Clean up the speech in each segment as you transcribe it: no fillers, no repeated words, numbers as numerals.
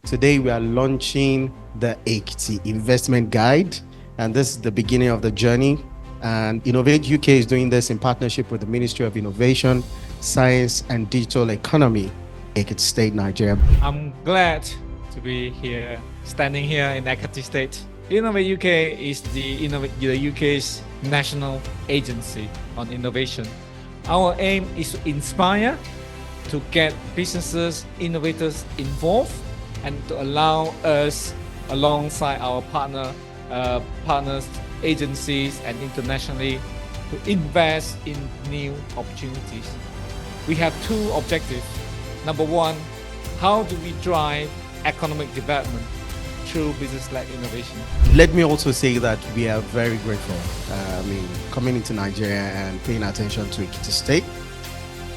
Today we are launching the Ekiti Investment Guide, and this is the beginning of the journey. And Innovate UK is doing this in partnership with the Ministry of Innovation, Science and Digital Economy, Ekiti State, Nigeria. I'm glad to be here, standing here in Ekiti State. Innovate UK is the UK's national agency on innovation. Our aim is to inspire, to get businesses, innovators involved, and to allow us, alongside our partners, agencies, and internationally, to invest in new opportunities. We have two objectives. Number one, how do we drive economic development through business-led innovation? Let me also say that we are very grateful. Coming into Nigeria and paying attention to Ekiti State,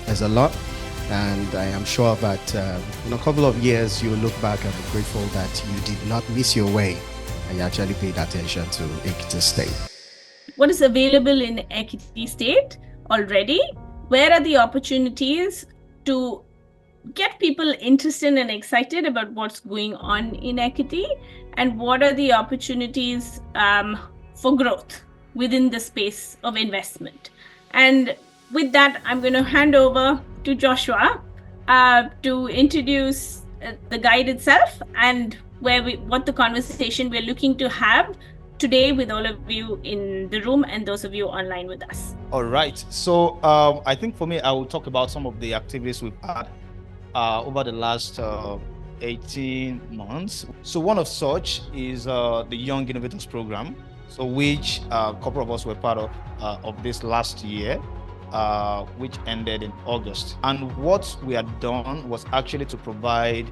there's a lot. And I am sure that in a couple of years, you will look back and be grateful that you did not miss your way and you actually paid attention to Ekiti State. What is available in Ekiti State already? Where are the opportunities to get people interested and excited about what's going on in Ekiti? And what are the opportunities for growth within the space of investment? And with that, I'm going to hand over to Joshua to introduce the guide itself and what the conversation we're looking to have today with all of you in the room and those of you online with us. All right. So I think for me, I will talk about some of the activities we've had over the last 18 months. So one of such is the Young Innovators Program, so which a couple of us were part of this last year, which ended in August. And what we had done was actually to provide,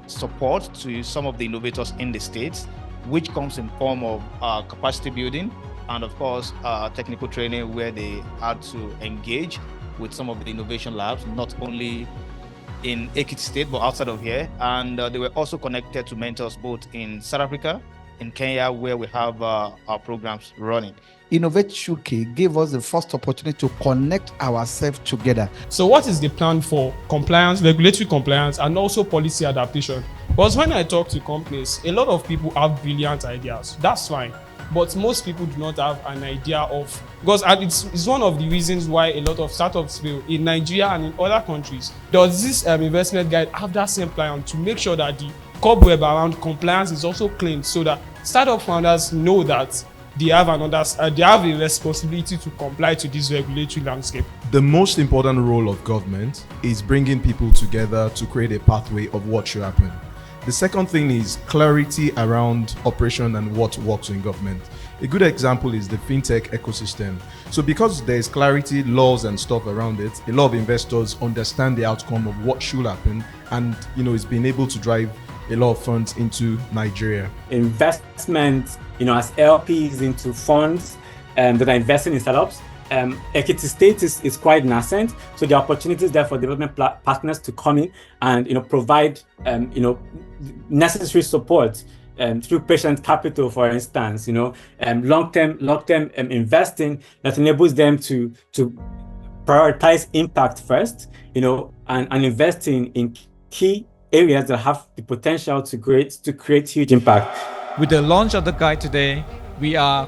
support to some of the innovators in the States, which comes in form of capacity building and of course technical training, where they had to engage with some of the innovation labs, not only in Ekiti State but outside of here. And they were also connected to mentors both in South Africa, in Kenya, where we have our programs running. Innovate UK gave us the first opportunity to connect ourselves together. So what is the plan for compliance, regulatory compliance, and also policy adaptation? Because when I talk to companies, a lot of people have brilliant ideas. That's fine. But most people do not have an idea of, because it's one of the reasons why a lot of startups fail in Nigeria and in other countries. Does this investment guide have that same plan to make sure that the cobweb around compliance is also cleaned, so that startup founders know that they have a responsibility to comply to this regulatory landscape? The most important role of government is bringing people together to create a pathway of what should happen. The second thing is clarity around operation and what works in government. A good example is the fintech ecosystem. So because there is clarity, laws and stuff around it, a lot of investors understand the outcome of what should happen, and it's been able to drive a lot of funds into Nigeria. Investment, as LPs into funds that are investing in startups, Ekiti State is quite nascent, so the opportunities there for development partners to come in and provide necessary support through patient capital, for instance, long-term investing that enables them to prioritize impact first, and investing in key areas that have the potential to create huge impact. With the launch of the guide today, we are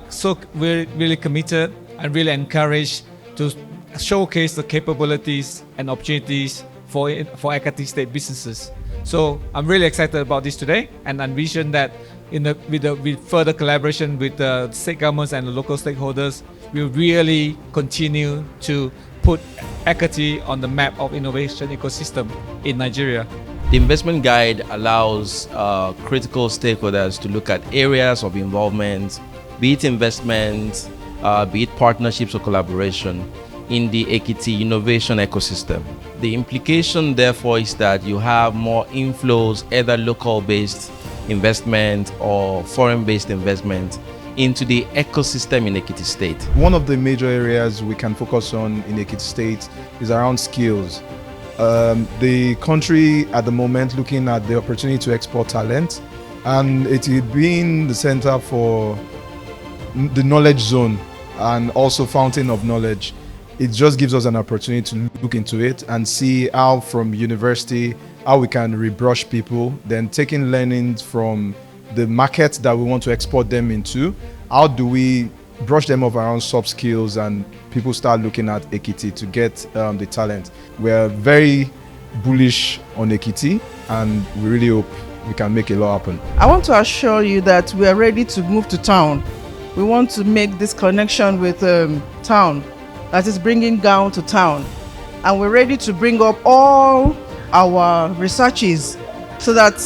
really committed and really encouraged to showcase the capabilities and opportunities for Ekiti State businesses. So I'm really excited about this today, and envision that with further collaboration with the state governments and the local stakeholders, we'll really continue to put Ekiti on the map of innovation ecosystem in Nigeria. The investment guide allows critical stakeholders to look at areas of involvement, be it investment, be it partnerships or collaboration, in the Ekiti innovation ecosystem. The implication, therefore, is that you have more inflows, either local-based investment or foreign-based investment, into the ecosystem in Ekiti State. One of the major areas we can focus on in Ekiti State is around skills. The country at the moment looking at the opportunity to export talent, and it being the center for the knowledge zone and also fountain of knowledge, it just gives us an opportunity to look into it and see how from university how we can rebrush people, then taking learnings from the markets that we want to export them into. How do we brush them up around soft skills and people start looking at Ekiti to get the talent? We're very bullish on Ekiti and we really hope we can make a lot happen. I want to assure you that we are ready to move to town. We want to make this connection with town, that is bringing down to town. And we're ready to bring up all our researches so that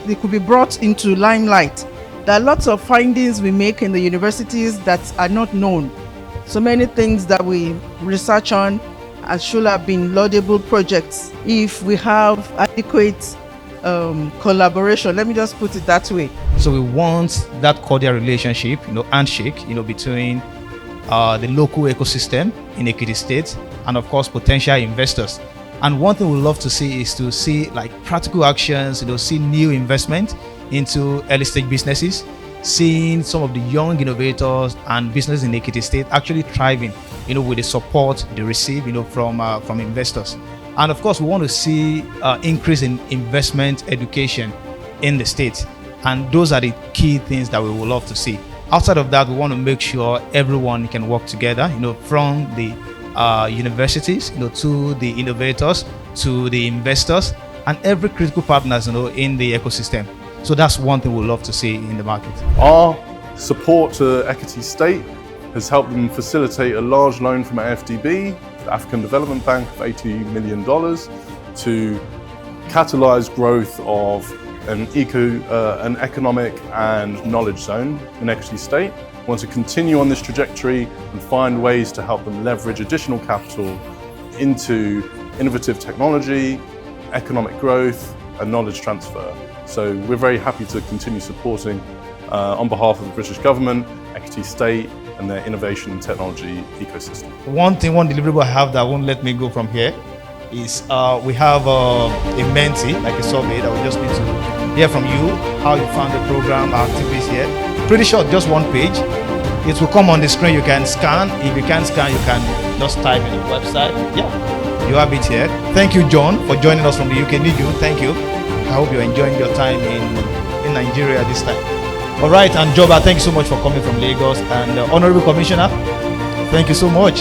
they could be brought into limelight. There are lots of findings we make in the universities that are not known. So many things that we research on and should have been laudable projects if we have adequate collaboration. Let me just put it that way. So we want that cordial relationship, handshake, between the local ecosystem in Ekiti State and of course potential investors. And one thing we love to see is to see like practical actions, see new investment into early stage businesses, seeing some of the young innovators and businesses in Ekiti State actually thriving, with the support they receive, from investors. And of course, we want to see increase in investment education in the state. And those are the key things that we would love to see. Outside of that, we want to make sure everyone can work together, from the universities, to the innovators, to the investors, and every critical partners, in the ecosystem. So that's one thing we'd love to see in the market. Our support to Ekiti State has helped them facilitate a large loan from AFDB, the African Development Bank, of $80 million to catalyse growth of an economic and knowledge zone in Ekiti State. We want to continue on this trajectory and find ways to help them leverage additional capital into innovative technology, economic growth and knowledge transfer. So we're very happy to continue supporting on behalf of the British government, Ekiti State and their innovation and technology ecosystem. One deliverable I have that won't let me go from here is we have a mentee, like a survey that we just need to hear from you, how you found the program, our activities here. Pretty short, just one page. It will come on the screen, you can scan. If you can't scan, you can just type in the website. Yeah, you have it here. Thank you, John, for joining us from the UK. Niju, thank you. I hope you're enjoying your time in Nigeria this time. All right, and Joba, thank you so much for coming from Lagos. And Honorable Commissioner, thank you so much.